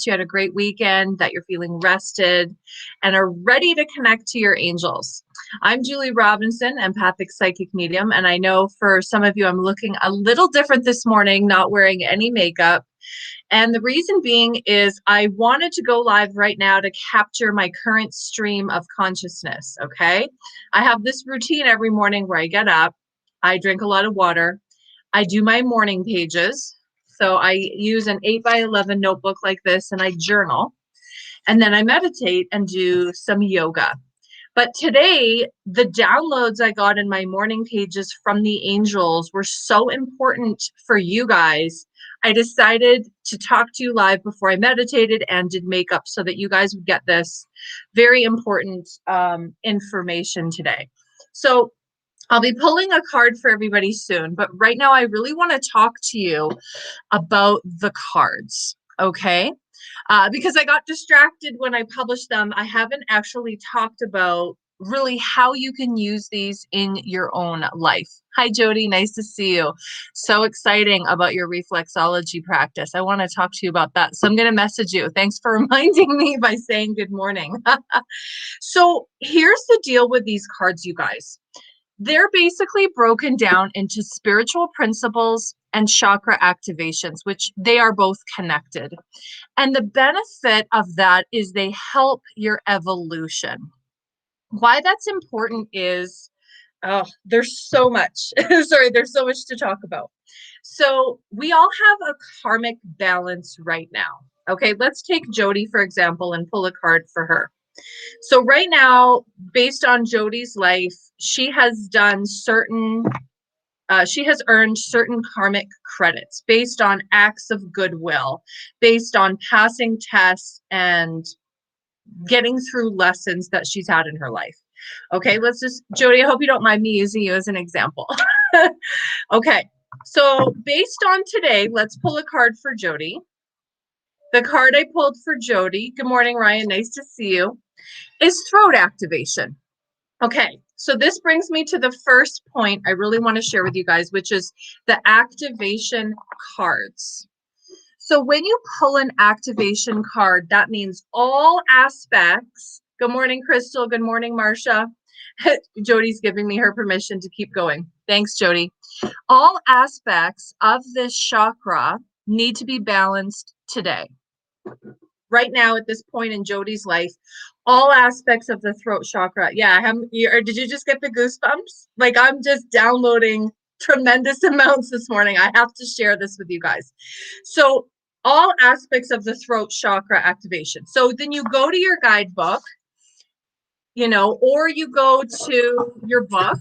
you had a great weekend, that you're feeling rested and are ready to connect to your angels. I'm Julie Robinson, empathic psychic medium, and I know for some of you I'm looking a little different this morning, not wearing any makeup. And the reason being is I wanted to go live right now to capture my current stream of consciousness, okay? I have this routine every morning where I get up, I drink a lot of water, I do my morning pages. So I use an 8x11 notebook like this and I journal. And then I meditate and do some yoga. But today, the downloads I got in my morning pages from the angels were so important for you guys. I decided to talk to you live before I meditated and did makeup so that you guys would get this very important information today. So I'll be pulling a card for everybody soon, but right now I really want to talk to you about the cards, okay? Because I got distracted when I published them. I haven't actually talked about really how you can use these in your own life. Hi, Jody. Nice to see you. So exciting about your reflexology practice. I want to talk to you about that. So I'm going to message you. Thanks for reminding me by saying good morning. So here's the deal with these cards, you guys. They're basically broken down into spiritual principles and chakra activations, which they are both connected. And the benefit of that is they help your evolution. Why that's important is, there's so much. Sorry, there's so much to talk about. So we all have a karmic balance right now. Okay, let's take Jody, for example, and pull a card for her. So right now, based on Jody's life, she has done she has earned certain karmic credits based on acts of goodwill, based on passing tests and getting through lessons that she's had in her life. Okay, Jody, I hope you don't mind me using you as an example. Okay, so based on today, let's pull a card for Jody. The card I pulled for Jody, good morning, Ryan, nice to see you, is throat activation. Okay, so this brings me to the first point I really want to share with you guys, which is the activation cards. So when you pull an activation card, that means all aspects. Good morning, Crystal. Good morning, Marcia. Jody's giving me her permission to keep going. Thanks, Jody. All aspects of this chakra need to be balanced today. Right now, at this point in Jody's life, all aspects of the throat chakra. Yeah, did you just get the goosebumps? Like, I'm just downloading tremendous amounts this morning. I have to share this with you guys. So all aspects of the throat chakra activation. So then you go to your guidebook, or you go to your book,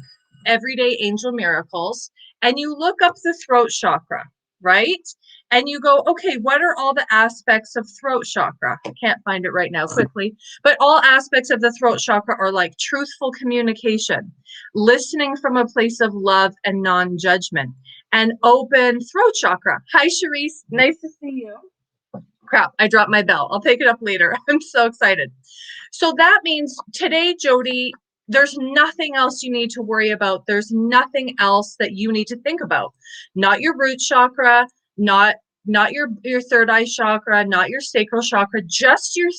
Everyday Angel Miracles, and you look up the throat chakra, right? And you go, okay, what are all the aspects of throat chakra? I can't find it right now quickly, but all aspects of the throat chakra are like truthful communication, listening from a place of love and non-judgment, and open throat chakra. Hi, Charisse. Nice to see you. Crap, I dropped my bell. I'll pick it up later. I'm so excited. So that means today, Jody, there's nothing else you need to worry about. There's nothing else that you need to think about. Not your root chakra, not your third eye chakra, not your sacral chakra, just your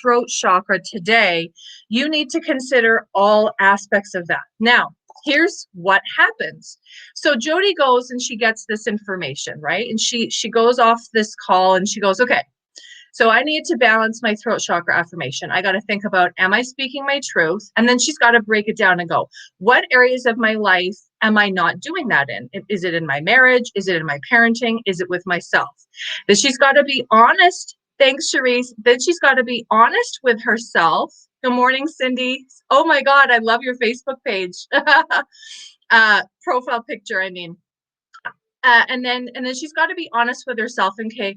throat chakra today. You need to consider all aspects of that. Now, here's what happens. So Jody goes and she gets this information, right? And she goes off this call and she goes, okay, so I need to balance my throat chakra affirmation. I got to think about, am I speaking my truth? And then she's got to break it down and go, what areas of my life am I not doing that in? Is it in my marriage? Is it in my parenting? Is it with myself? Then she's got to be honest. Thanks, Charisse. Then she's got to be honest with herself. Good morning, Cindy. Oh my God, I love your Facebook page. Profile picture, I mean. And then she's got to be honest with herself and okay,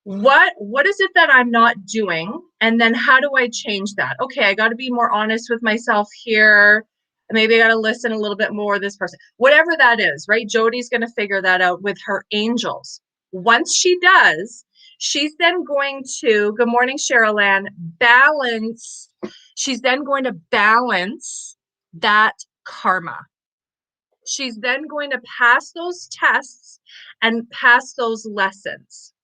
what is it that I'm not doing? And then how do I change that? Okay, I got to be more honest with myself here. Maybe I got to listen a little bit more of this person. Whatever that is, right? Jody's going to figure that out with her angels. Once she does, she's then going to, good morning, Cheryl Ann, balance. She's then going to balance that karma. She's then going to pass those tests and pass those lessons.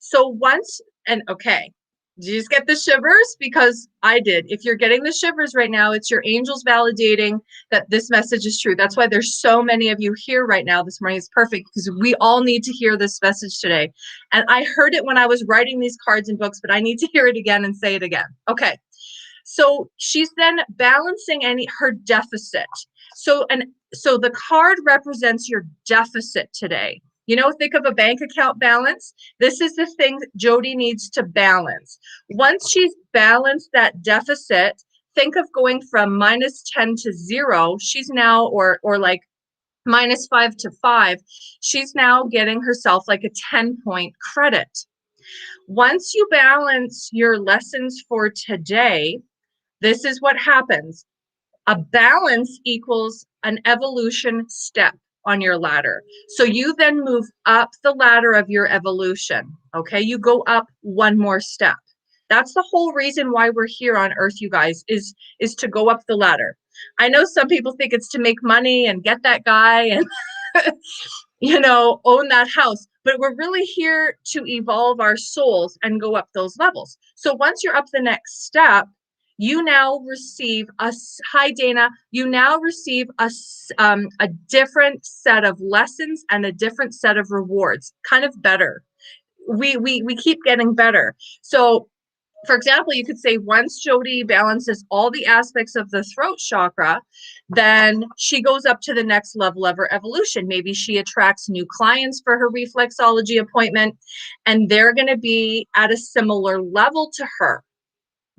So once, And okay, did you just get the shivers? Because I did. If you're getting the shivers right now, it's your angels validating that this message is true. That's why there's so many of you here right now this morning. It's perfect because we all need to hear this message today. And I heard it when I was writing these cards and books, but I need to hear it again and say it again. Okay. So she's then balancing her deficit. So the card represents your deficit today. You know, think of a bank account balance. This is the thing Jody needs to balance. Once she's balanced that deficit, think of going from -10 to 0. She's now, or like -5 to 5. She's now getting herself like a 10-point credit. Once you balance your lessons for today, this is what happens. A balance equals an evolution step on your ladder. So you then move up the ladder of your evolution. Okay, you go up one more step. That's the whole reason why we're here on earth, you guys, is to go up the ladder. I know some people think it's to make money and get that guy and own that house, but we're really here to evolve our souls and go up those levels. So once you're up the next step, you now receive hi Dana, you now receive a different set of lessons and a different set of rewards, kind of better. We keep getting better. So for example, you could say once Jody balances all the aspects of the throat chakra, then she goes up to the next level of her evolution. Maybe she attracts new clients for her reflexology appointment, and they're going to be at a similar level to her.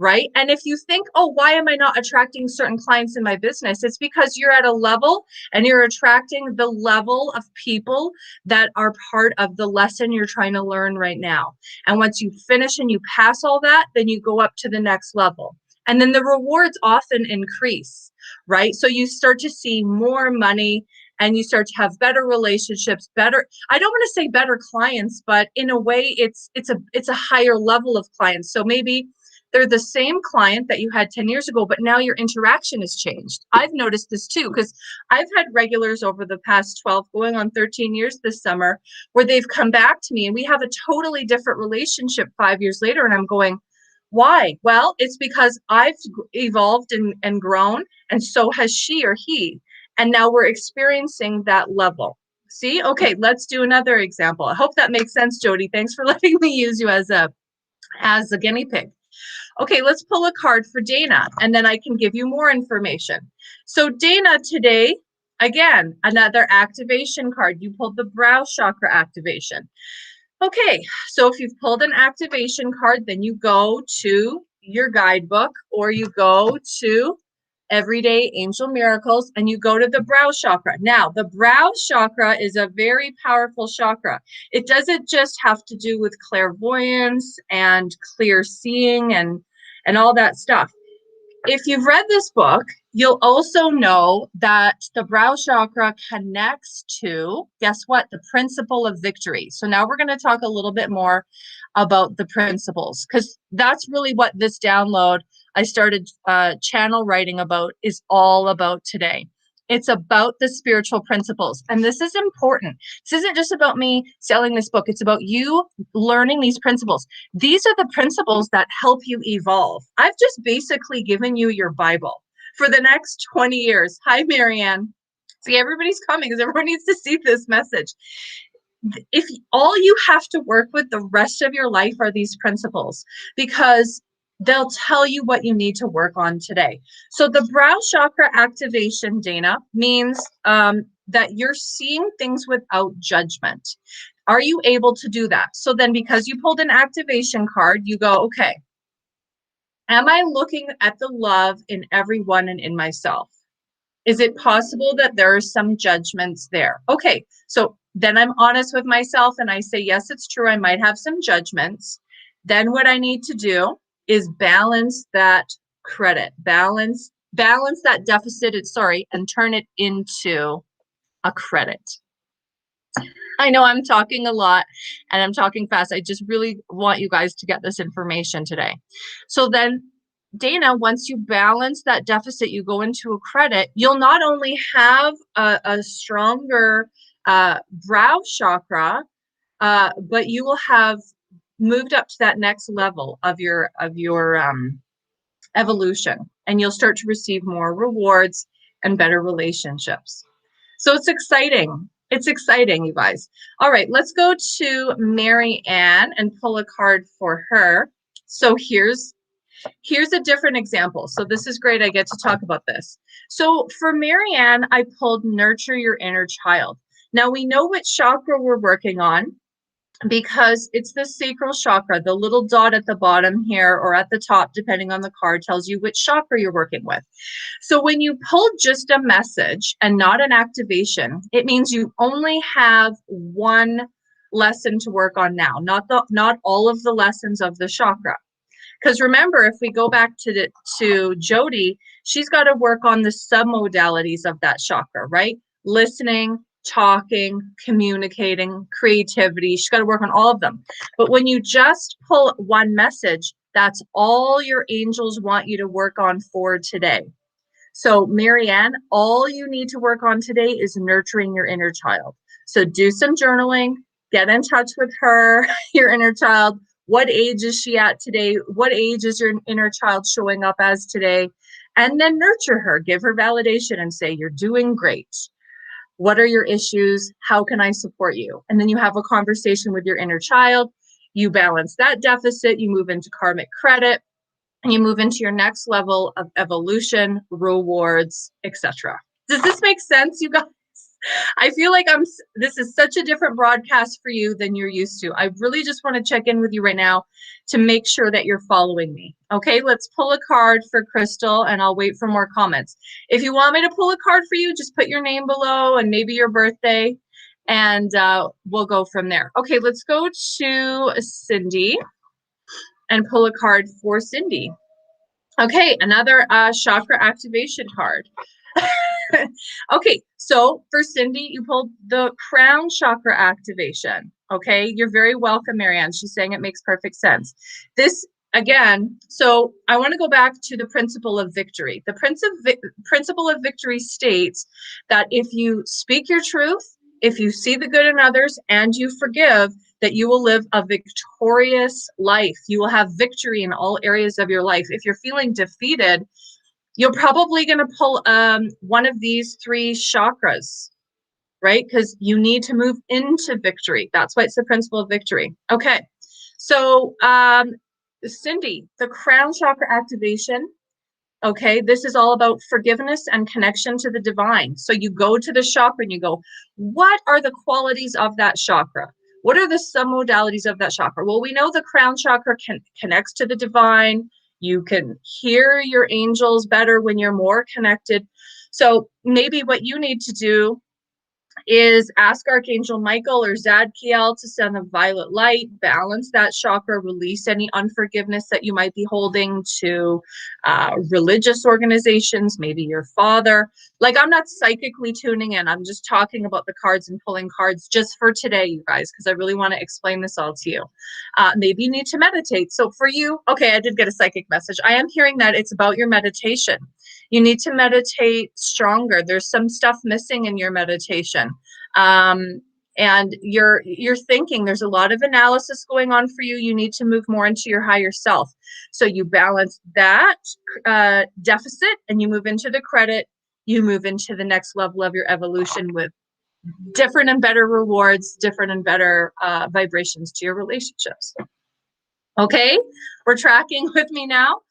Right? And if you think, oh, why am I not attracting certain clients in my business? It's because you're at a level and you're attracting the level of people that are part of the lesson you're trying to learn right now. And once you finish and you pass all that, then you go up to the next level. And then the rewards often increase, right? So you start to see more money and you start to have better relationships, better, I don't want to say better clients, but in a way it's a higher level of clients. So maybe they're the same client that you had 10 years ago, but now your interaction has changed. I've noticed this too, because I've had regulars over the past 12, going on 13 years this summer, where they've come back to me and we have a totally different relationship 5 years later. And I'm going, why? Well, it's because I've evolved and grown, and so has she or he. And now we're experiencing that level. See? Okay, let's do another example. I hope that makes sense, Jody. Thanks for letting me use you as a guinea pig. Okay, let's pull a card for Dana, and then I can give you more information. So Dana, today, again, another activation card. You pulled the brow chakra activation. Okay, so if you've pulled an activation card, then you go to your guidebook or you go to Everyday Angel Miracles and you go to the brow chakra. Now, the brow chakra is a very powerful chakra. It doesn't just have to do with clairvoyance and clear seeing and all that stuff. If you've read this book, you'll also know that the brow chakra connects to, guess what? The principle of victory. So now we're going to talk a little bit more about the principles, because that's really what this download I started channel writing about is all about today. It's about the spiritual principles. And this is important. This isn't just about me selling this book. It's about you learning these principles. These are the principles that help you evolve. I've just basically given you your Bible for the next 20 years. Hi, Marianne. See, everybody's coming because everyone needs to see this message. If all you have to work with the rest of your life are these principles, because they'll tell you what you need to work on today. So the brow chakra activation, Dana, means that you're seeing things without judgment. Are you able to do that? So then, because you pulled an activation card, you go, okay, am I looking at the love in everyone and in myself? Is it possible that there are some judgments there? Okay, so then I'm honest with myself and I say, yes, it's true, I might have some judgments. Then what I need to do is balance that credit, balance that deficit, and turn it into a credit. I know I'm talking a lot and I'm talking fast. I just really want you guys to get this information today. So then, Dana, once you balance that deficit, you go into a credit, you'll not only have a stronger brow chakra, but you will have moved up to that next level of your evolution, and you'll start to receive more rewards and better relationships. So it's exciting. It's exciting, you guys. All right, let's go to Mary Ann and pull a card for her. So here's a different example. So this is great. I get to talk about this. So for Mary Ann, I pulled Nurture Your Inner Child. Now we know which chakra we're working on, because it's the sacral chakra. The little dot at the bottom here or at the top, depending on the card, tells you which chakra you're working with. So when you pull just a message and not an activation, it means you only have one lesson to work on now, not all of the lessons of the chakra. Because remember, if we go back to Jody, she's got to work on the submodalities of that chakra, right? Listening, talking, communicating, creativity. She's got to work on all of them. But when you just pull one message, that's all your angels want you to work on for today. So Mary Ann, all you need to work on today is nurturing your inner child. So do some journaling, get in touch with her, your inner child. What age is she at today? What age is your inner child showing up as today? And then nurture her, give her validation and say, you're doing great. What are your issues? How can I support you? And then you have a conversation with your inner child. You balance that deficit, you move into karmic credit, and you move into your next level of evolution, rewards, etc. Does this make sense, you guys? I feel like this is such a different broadcast for you than you're used to. I really just want to check in with you right now to make sure that you're following me. Okay, let's pull a card for Crystal and I'll wait for more comments. If you want me to pull a card for you, just put your name below and maybe your birthday, and we'll go from there. Okay, let's go to Cindy and pull a card for Cindy. Okay, another chakra activation card. Okay, so for Cindy, you pulled the crown chakra activation. Okay, you're very welcome, Marianne. She's saying it makes perfect sense. This, again, so I want to go back to the principle of victory. The principle of victory states that if you speak your truth, if you see the good in others, and you forgive, that you will live a victorious life. You will have victory in all areas of your life. If you're feeling defeated, you're probably going to pull one of these three chakras, right? Because you need to move into victory. That's why it's the principle of victory. Okay, so Cindy, the crown chakra activation. Okay, this is all about forgiveness and connection to the divine. So you go to the chakra and you go, what are the qualities of that chakra? What are the submodalities of that chakra? Well, we know the crown chakra connects to the divine. You can hear your angels better when you're more connected. So maybe what you need to do is ask Archangel Michael or Zadkiel to send a violet light, balance that chakra, release any unforgiveness that you might be holding to religious organizations, maybe your father. Like, I'm not psychically tuning in. I'm just talking about the cards and pulling cards just for today, you guys, because I really want to explain this all to you. Maybe you need to meditate. So for you, okay, I did get a psychic message. I am hearing that it's about your meditation. You need to meditate stronger. There's some stuff missing in your meditation. And you're thinking, there's a lot of analysis going on for you. You need to move more into your higher self. So you balance that deficit and you move into the credit. You move into the next level of your evolution with different and better rewards, different and better vibrations to your relationships. Okay, we're tracking with me now.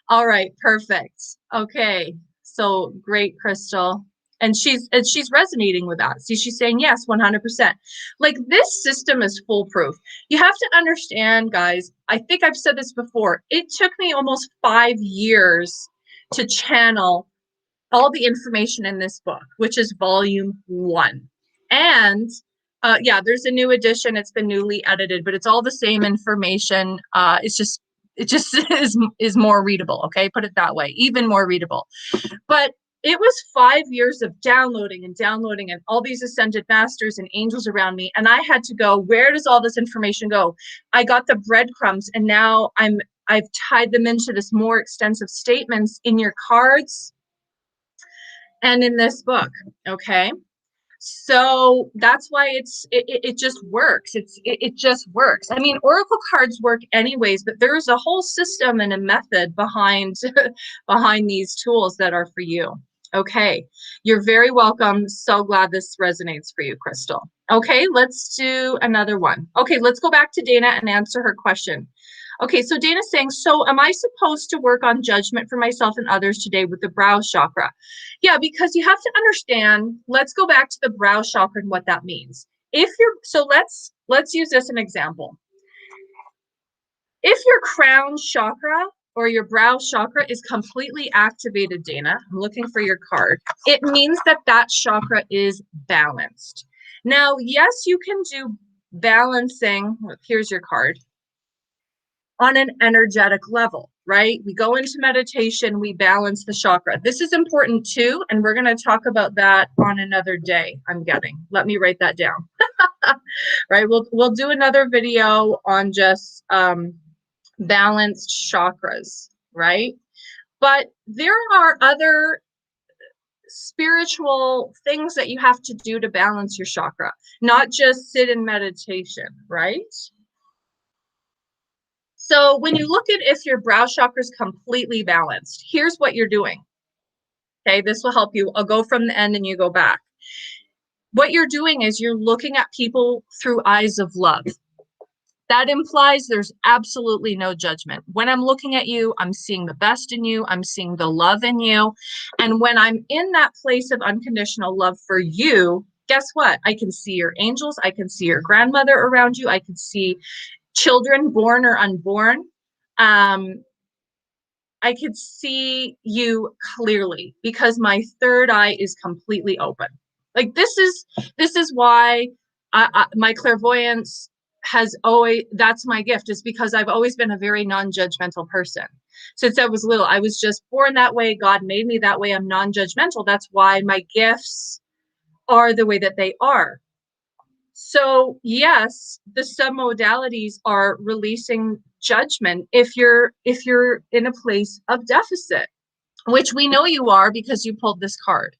All right, perfect. Okay, so great, Crystal. And she's resonating with that. See, she's saying yes, 100%. Like, this system is foolproof. You have to understand, guys, I think I've said this before. It took me almost 5 years to channel all the information in this book, which is volume 1. And yeah, there's a new edition. It's been newly edited, but it's all the same information. It just is more readable. Okay, put it that way, even more readable. But it was 5 years of downloading and all these ascended masters and angels around me, and I had to go, where does all this information go? I got the breadcrumbs, and now I've tied them into this more extensive statements in your cards and in this book. Okay. So that's why it just works. It just works. I mean, oracle cards work anyways, but there's a whole system and a method behind behind these tools that are for you. Okay, you're very welcome. So glad this resonates for you, Crystal. Okay, let's do another one. Okay, let's go back to Dana and answer her question. Okay, so Dana's saying, so am I supposed to work on judgment for myself and others today with the brow chakra? Yeah, because you have to understand, let's go back to the brow chakra and what that means. If you're, so let's use this as an example. If your crown chakra or your brow chakra is completely activated, Dana, I'm looking for your card, it means that that chakra is balanced. Now, yes, you can do balancing, here's your card, on an energetic level, right? We go into meditation, we balance the chakra. This is important too, and we're going to talk about that on another day, I'm getting. Let me write that down. Right? We'll do another video on just balanced chakras, right? But there are other spiritual things that you have to do to balance your chakra, not just sit in meditation, right? So when you look at if your brow chakra is completely balanced, here's what you're doing. Okay, this will help you. I'll go from the end and you go back. What you're doing is you're looking at people through eyes of love. That implies there's absolutely no judgment. When I'm looking at you, I'm seeing the best in you. I'm seeing the love in you. And when I'm in that place of unconditional love for you, guess what? I can see your angels. I can see your grandmother around you. I can see children, born or unborn. I could see you clearly because my third eye is completely open. Like this is why my clairvoyance has always, that's my gift, is because I've always been a very non-judgmental person. Since I was little, I was just born that way. God made me that way. I'm non-judgmental. That's why my gifts are the way that they are. So yes, the submodalities are releasing judgment if you're in a place of deficit, which we know you are because you pulled this card.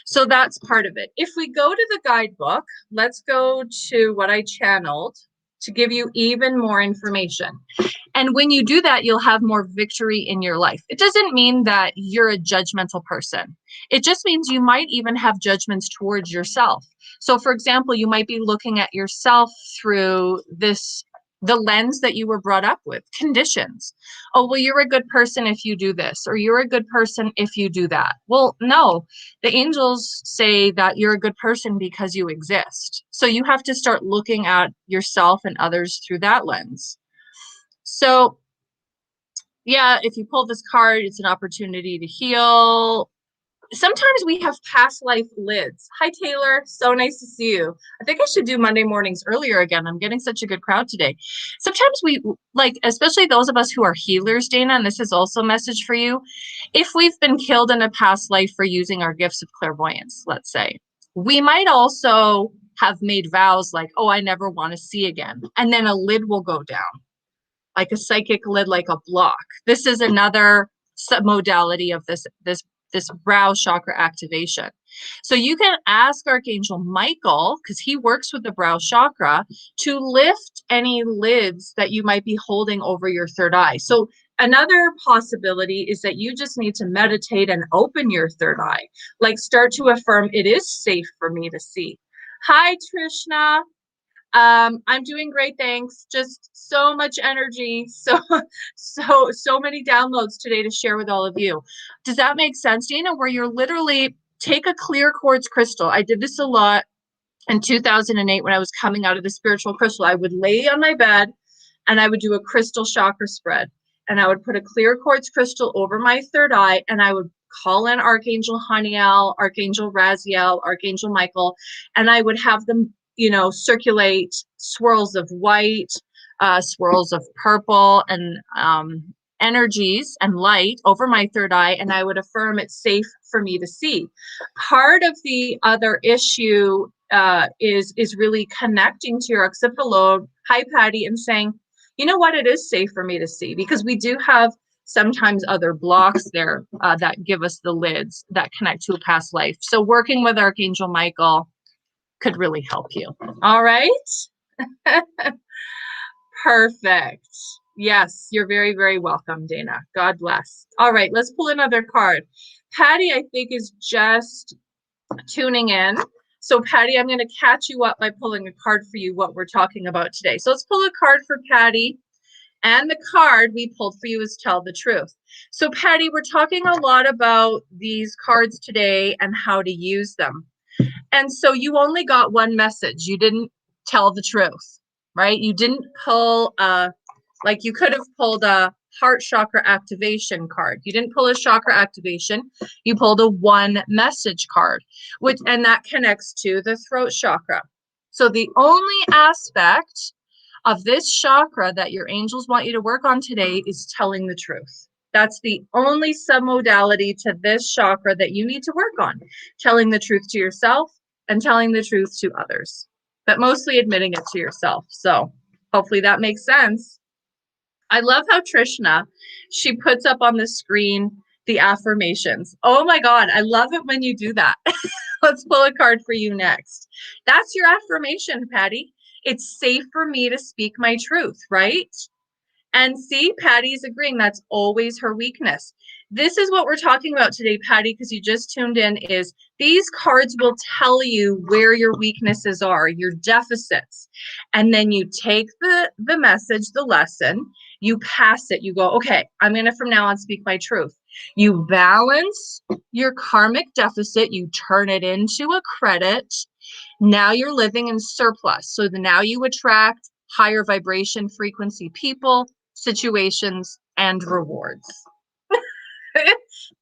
So that's part of it. If we go to the guidebook, let's go to what I channeled to give you even more information. And when you do that, you'll have more victory in your life. It doesn't mean that you're a judgmental person. It just means you might even have judgments towards yourself. So for example, you might be looking at yourself through the lens that you were brought up with, conditions. Oh, well, you're a good person if you do this, or you're a good person if you do that. Well, no, the angels say that you're a good person because you exist. So you have to start looking at yourself and others through that lens. So yeah, if you pull this card, it's an opportunity to heal. Sometimes we have past life lids. Hi, Taylor. So nice to see you. I think I should do Monday mornings earlier again. I'm getting such a good crowd today. Sometimes we, like, especially those of us who are healers, Dana, and this is also a message for you. If we've been killed in a past life for using our gifts of clairvoyance, let's say, we might also have made vows like, oh, I never want to see again. And then a lid will go down, like a psychic lid, like a block. This is another submodality of this brow chakra activation. So you can ask Archangel Michael, because he works with the brow chakra, to lift any lids that you might be holding over your third eye. So another possibility is that you just need to meditate and open your third eye. Like start to affirm, it is safe for me to see. Hi, Trishna. I'm doing great, thanks. Just so much energy, so many downloads today to share with all of you. Does that make sense, Dana? Where you're literally take a clear quartz crystal. I did this a lot in 2008 when I was coming out of the spiritual crystal. I would lay on my bed and I would do a crystal chakra spread, and I would put a clear quartz crystal over my third eye, and I would call in Archangel Haniel, Archangel Raziel, Archangel Michael, and I would have them, you know, circulate swirls of white, swirls of purple, and energies and light over my third eye, and I would affirm it's safe for me to see. Part of the other issue is really connecting to your occipital lobe, hi Patty, and saying, you know what, it is safe for me to see, because we do have sometimes other blocks there that give us the lids that connect to a past life. So working with Archangel Michael, could really help you. All right. Perfect. Yes, you're very, very welcome, Dana. God bless. All right, let's pull another card. Patty, I think, is just tuning in. So Patty, I'm going to catch you up by pulling a card for you, what we're talking about today. So let's pull a card for Patty. And the card we pulled for you is Tell the Truth. So Patty, we're talking a lot about these cards today and how to use them. And so you only got one message. You didn't tell the truth, right? You didn't pull like you could have pulled a heart chakra activation card. You didn't pull a chakra activation. You pulled a one message card, and that connects to the throat chakra. So the only aspect of this chakra that your angels want you to work on today is telling the truth. That's the only submodality to this chakra that you need to work on. Telling the truth to yourself and telling the truth to others, but mostly admitting it to yourself. So hopefully that makes sense. I love how Trishna, she puts up on the screen the affirmations. Oh my God, I love it when you do that. Let's pull a card for you next. That's your affirmation, Patty. It's safe for me to speak my truth, right? And see, Patty's agreeing that's always her weakness. This is what we're talking about today, Patty, because you just tuned in, is these cards will tell you where your weaknesses are, your deficits. And then you take the message, the lesson, you pass it, you go, okay, I'm going to from now on speak my truth. You balance your karmic deficit, you turn it into a credit. Now you're living in surplus. So now you attract higher vibration frequency people, situations, and rewards.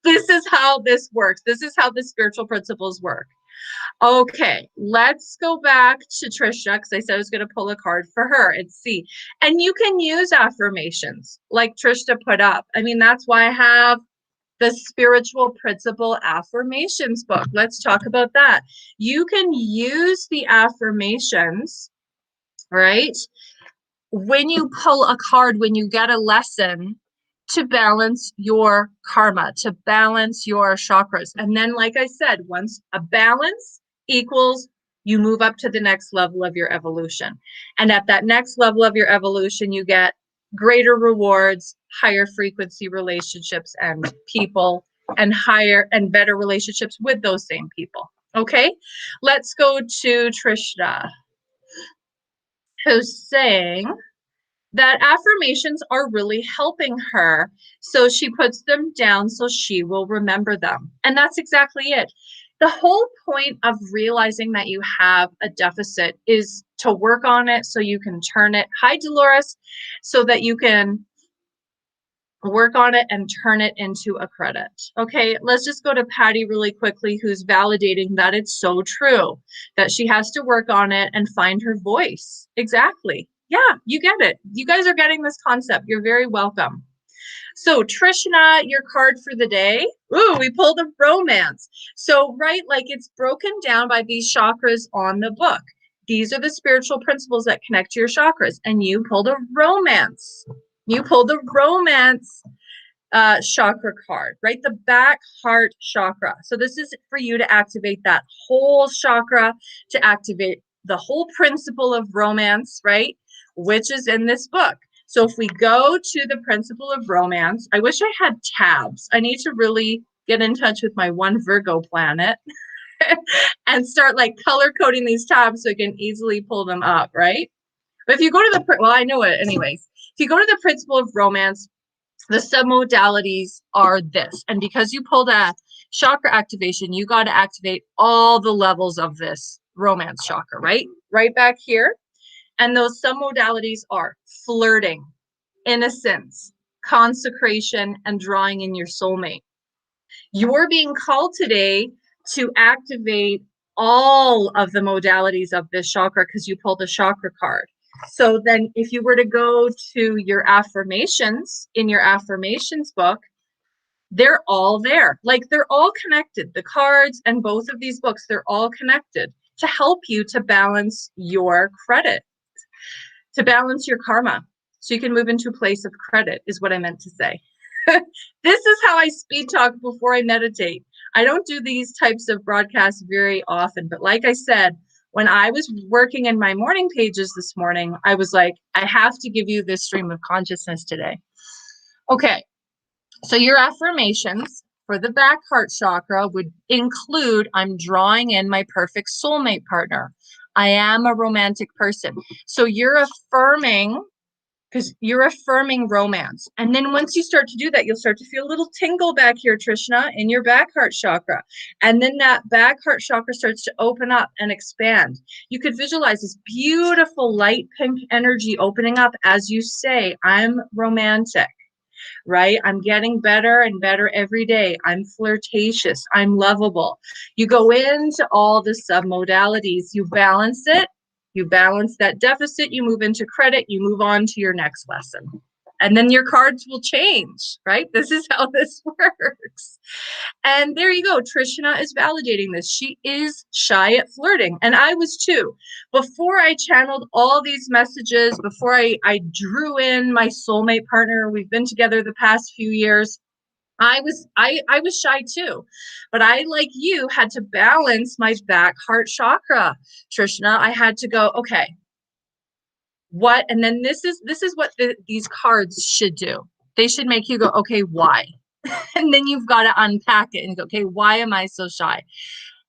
This is how this works. This is how the spiritual principles work. Okay, let's go back to Trisha, because I said I was going to pull a card for her and see. And you can use affirmations like Trisha put up. I mean, that's why I have the Spiritual Principle Affirmations book. Let's talk about that. You can use the affirmations, right? When you pull a card, when you get a lesson, to balance your karma, to balance your chakras. And then, like I said, once a balance equals, you move up to the next level of your evolution. And at that next level of your evolution, you get greater rewards, higher frequency relationships and people, and higher and better relationships with those same people. Okay, let's go to Trishna, who's saying that affirmations are really helping her. So she puts them down so she will remember them. And that's exactly it. The whole point of realizing that you have a deficit is to work on it so you can turn it. Hi, Dolores. So that you can work on it and turn it into a credit. Okay, let's just go to Patty really quickly, who's validating that it's so true, that she has to work on it and find her voice. Exactly. Yeah, you get it. You guys are getting this concept. You're very welcome. So Trishna, your card for the day. Ooh, we pulled a romance. So, right, like it's broken down by these chakras on the book. These are the spiritual principles that connect to your chakras. And you pulled a romance. You pulled the romance chakra card, right? The back heart chakra. So this is for you to activate that whole chakra, to activate the whole principle of romance, right? Which is in this book. So if we go to the principle of romance, I wish I had tabs. I need to really get in touch with my one Virgo planet and start like color coding these tabs so I can easily pull them up, right? But if you go to the, well, I know it anyways. If you go to the principle of romance, the submodalities are this. And because you pulled a chakra activation, you got to activate all the levels of this romance chakra, right? Right back here. And those submodalities are flirting, innocence, consecration, and drawing in your soulmate. You're being called today to activate all of the modalities of this chakra because you pulled a chakra card. So then if you were to go to your affirmations in your affirmations book, they're all there. Like they're all connected. The cards and both of these books, they're all connected to help you to balance your credit, to balance your karma. So you can move into a place of credit is what I meant to say. This is how I speed talk before I meditate. I don't do these types of broadcasts very often, but like I said, When I was working in my morning pages this morning, I was like, I have to give you this stream of consciousness today. Okay, so your affirmations for the back heart chakra would include, I'm drawing in my perfect soulmate partner. I am a romantic person. So you're affirming, because you're affirming romance. And then once you start to do that, you'll start to feel a little tingle back here, Trishna, in your back heart chakra. And then that back heart chakra starts to open up and expand. You could visualize this beautiful light pink energy opening up as you say, I'm romantic, right? I'm getting better and better every day. I'm flirtatious. I'm lovable. You go into all the submodalities, you balance it. You balance that deficit, you move into credit, you move on to your next lesson. And then your cards will change, right? This is how this works. And there you go. Trishna is validating this. She is shy at flirting. And I was too. Before I channeled all these messages, before I drew in my soulmate partner, we've been together the past few years, I was shy too, but I, like you, had to balance my back heart chakra, Trishna. I had to go, okay, what? And then this is what these cards should do. They should make you go, okay, why? And then you've got to unpack it and go, okay, why am I so shy?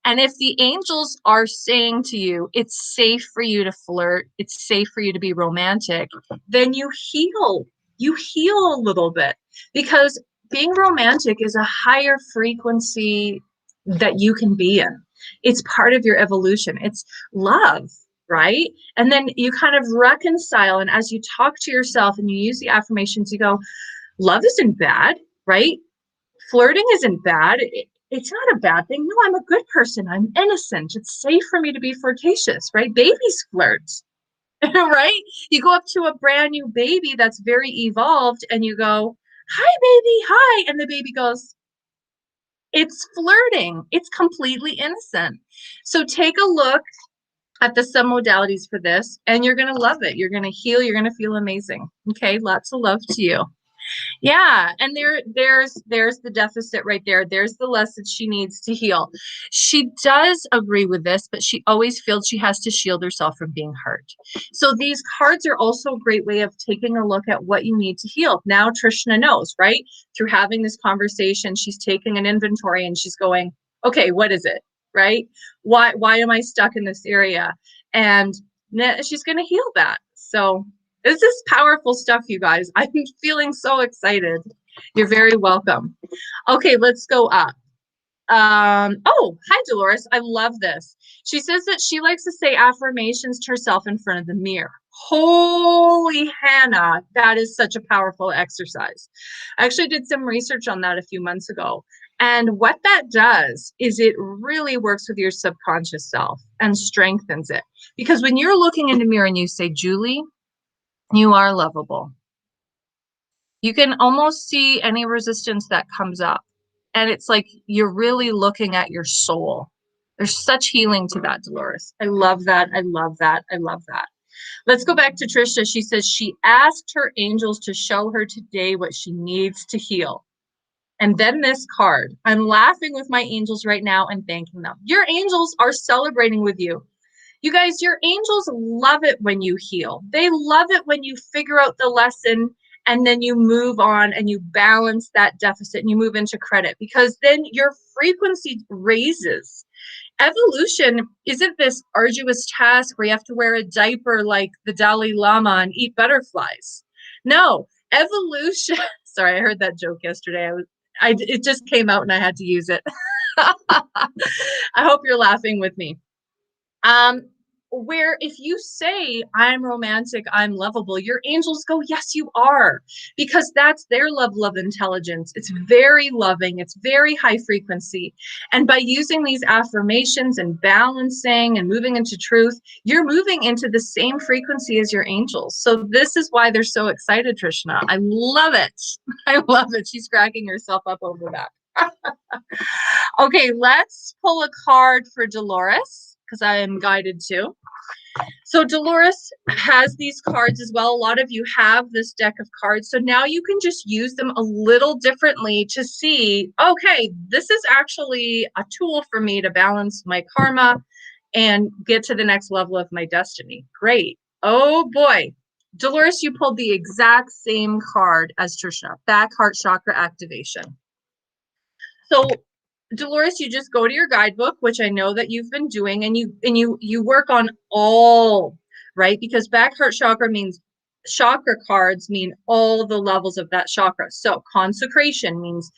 And if the angels are saying to you, it's safe for you to flirt, it's safe for you to be romantic, then you heal. You heal a little bit, because being romantic is a higher frequency that you can be in. It's part of your evolution. It's love, right? And then you kind of reconcile. And as you talk to yourself and you use the affirmations, you go, love isn't bad, right? Flirting isn't bad. It's not a bad thing. No, I'm a good person. I'm innocent. It's safe for me to be flirtatious, right? Babies flirt, right? You go up to a brand new baby that's very evolved and you go, hi, baby, hi. And the baby goes, it's flirting. It's completely innocent. So take a look at the submodalities for this and you're going to love it. You're going to heal. You're going to feel amazing. Okay. Lots of love to you. Yeah, and there's the deficit right there. There's the lesson she needs to heal. She does agree with this, but she always feels she has to shield herself from being hurt. So these cards are also a great way of taking a look at what you need to heal. Now Trishna knows, right? Through having this conversation, she's taking an inventory and she's going, okay, what is it, right? Why am I stuck in this area? And she's going to heal that. So this is powerful stuff, you guys. I'm feeling so excited. You're very welcome. Okay, let's go up. Oh, hi, Dolores. I love this. She says that she likes to say affirmations to herself in front of the mirror. Holy Hannah, that is such a powerful exercise. I actually did some research on that a few months ago. And what that does is it really works with your subconscious self and strengthens it. Because when you're looking in the mirror and you say, Julie, you are lovable. You can almost see any resistance that comes up. And it's like you're really looking at your soul. There's such healing to that, Dolores. I love that. I love that. I love that. Let's go back to Trisha. She says she asked her angels to show her today what she needs to heal. And then this card. I'm laughing with my angels right now and thanking them. Your angels are celebrating with you. You guys, your angels love it when you heal. They love it when you figure out the lesson and then you move on and you balance that deficit and you move into credit, because then your frequency raises. Evolution isn't this arduous task where you have to wear a diaper like the Dalai Lama and eat butterflies. No, evolution. Sorry, I heard that joke yesterday. It just came out and I had to use it. I hope you're laughing with me. Where if you say, I'm romantic, I'm lovable, your angels go, yes, you are, because that's their level of intelligence. It's very loving. It's very high frequency. And by using these affirmations and balancing and moving into truth, you're moving into the same frequency as your angels. So this is why they're so excited, Trishna. I love it. I love it. She's cracking herself up over that. Okay, let's pull a card for Dolores, because I am guided to. So Dolores has these cards as well. A lot of you have this deck of cards. So now you can just use them a little differently to see, okay, this is actually a tool for me to balance my karma and get to the next level of my destiny. Great. Oh boy. Dolores, you pulled the exact same card as Trisha, back heart chakra activation. So Dolores, you just go to your guidebook, which I know that you've been doing, and you work on all, right? Because back heart chakra means chakra cards mean all the levels of that chakra. So consecration means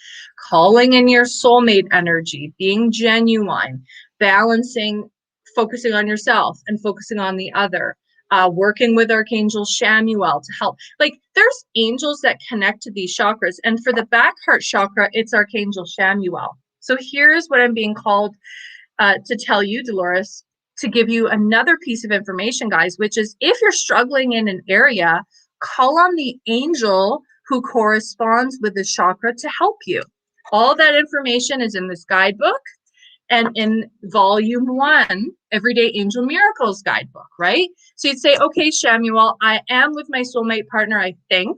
calling in your soulmate energy, being genuine, balancing, focusing on yourself and focusing on the other. Working with Archangel Shamuel to help. Like there's angels that connect to these chakras. And for the back heart chakra, it's Archangel Shamuel. So here's what I'm being called to tell you, Dolores, to give you another piece of information, guys, which is if you're struggling in an area, call on the angel who corresponds with the chakra to help you. All that information is in this guidebook and in volume 1, Everyday Angel Miracles guidebook, right? So you'd say, okay, Shamuel, I am with my soulmate partner, I think,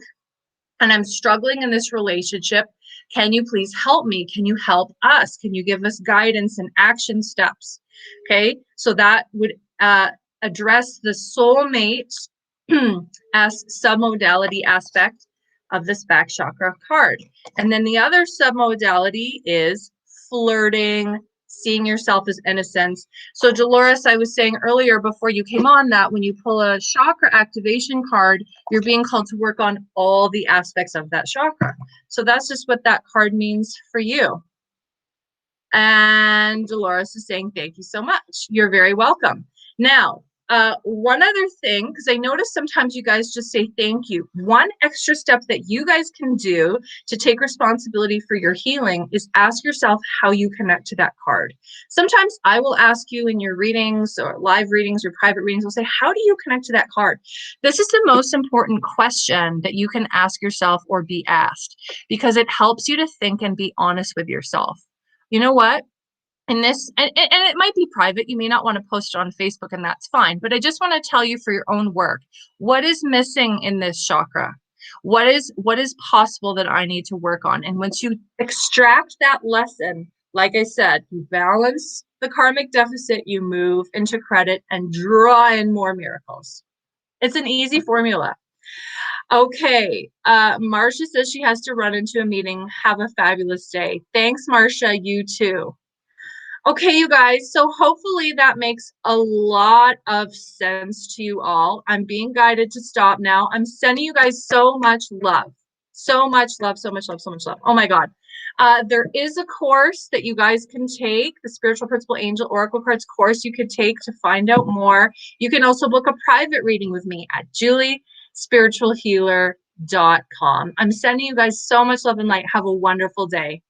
and I'm struggling in this relationship. Can you please help me? Can you help us? Can you give us guidance and action steps? Okay, so that would address the soulmate as submodality aspect of this back chakra card. And then the other submodality is flirting, seeing yourself as innocence. So Dolores, I was saying earlier before you came on that when you pull a chakra activation card, you're being called to work on all the aspects of that chakra. So that's just what that card means for you. And Dolores is saying, thank you so much. You're very welcome. Now, one other thing, because I notice sometimes you guys just say thank you. One extra step that you guys can do to take responsibility for your healing is ask yourself how you connect to that card. Sometimes I will ask you in your readings or live readings or private readings, I'll say, how do you connect to that card? This is the most important question that you can ask yourself or be asked because it helps you to think and be honest with yourself. You know what? And this, and it might be private. You may not want to post it on Facebook, and that's fine. But I just want to tell you for your own work, what is missing in this chakra? What is possible that I need to work on? And once you extract that lesson, like I said, you balance the karmic deficit, you move into credit and draw in more miracles. It's an easy formula. Okay, Marcia says she has to run into a meeting. Have a fabulous day. Thanks, Marcia. You too. Okay, you guys, so hopefully that makes a lot of sense to you all. I'm being guided to stop now. I'm sending you guys so much love. So much love, so much love, so much love. Oh my God. There is a course that you guys can take, the Spiritual Principal Angel Oracle Cards course you could take to find out more. You can also book a private reading with me at juliespiritualhealer.com. I'm sending you guys so much love and light. Have a wonderful day.